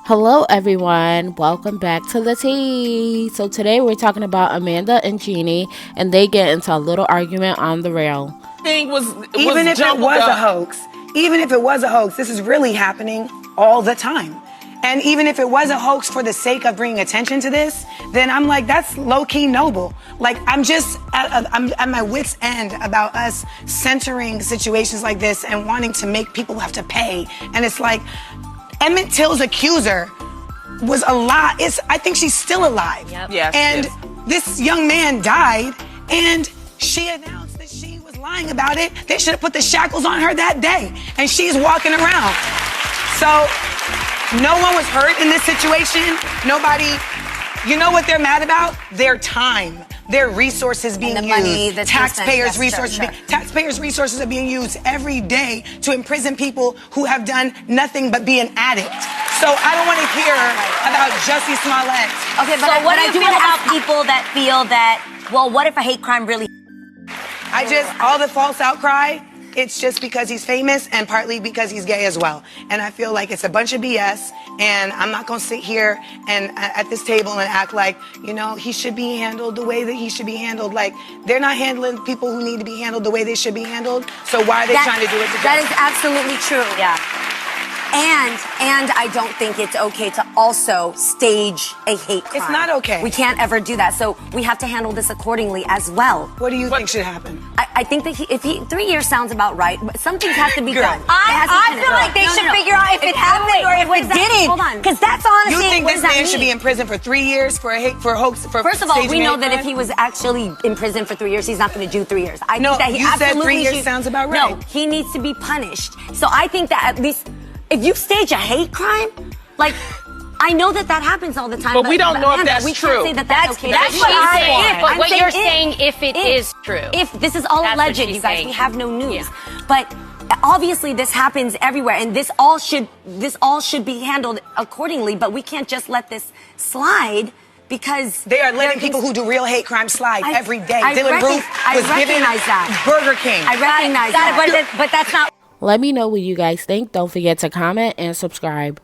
Hello everyone, welcome back to the tea. So today we're talking about Amanda and Jeannie, and they get into a little argument on the rail. Even if it was a hoax, this is really happening all the time. And even if it was a hoax for the sake of bringing attention to this, then I'm like, that's low-key noble. Like, I'm at my wit's end about us centering situations like this and wanting to make people have to pay. And it's like, Emmett Till's accuser was alive. I think she's still alive. Yep. Yes, and yes. This young man died, and she announced that she was lying about it. They should have put the shackles on her that day, and she's walking around. So no one was hurt in this situation. Nobody. You know what they're mad about? Their time. Their resources being and the money, used. the Taxpayers' resources. Sure. Taxpayers' resources are being used every day to imprison people who have done nothing but be an addict. So I don't want to hear about Jussie Smollett. Okay, but So what do I you do feel want to about ask. people that feel that, well, what if a hate crime really... All the false outcry, it's just because he's famous and partly because he's gay as well. And I feel like it's a bunch of BS, and I'm not going to sit here and at this table and act like, he should be handled the way that he should be handled. Like, they're not handling people who need to be handled the way they should be handled, so why are they trying to do it together? That is absolutely true. Yeah. And I don't think it's okay to also stage a hate crime. It's not okay. We can't ever do that. So we have to handle this accordingly as well. What do you think should happen? I think that if 3 years sounds about right, but some things have to be done. I feel like they should figure out if it happened or if it didn't. Hold on. Because that's honestly... You think this man should be in prison for 3 years for a hoax? First of all, we know that if he was actually in prison for 3 years, he's not going to do 3 years. I think that he you said absolutely 3 years sounds about right. No, he needs to be punished. So I think that at least if you stage a hate crime, like, I know that happens all the time. But we don't know if that's we true. Can't say that that's okay. That's what I'm saying. But I'm what saying you're saying, if it is true. If this is all That's what alleged, she's you guys, saying. we have no news. Yeah. But obviously this happens everywhere, and this all should be handled accordingly. But we can't just let this slide. Because they are letting people who do real hate crime slide every day. Dylan Roof was given Burger King. I recognize that. But that's not... Let me know what you guys think. Don't forget to comment and subscribe.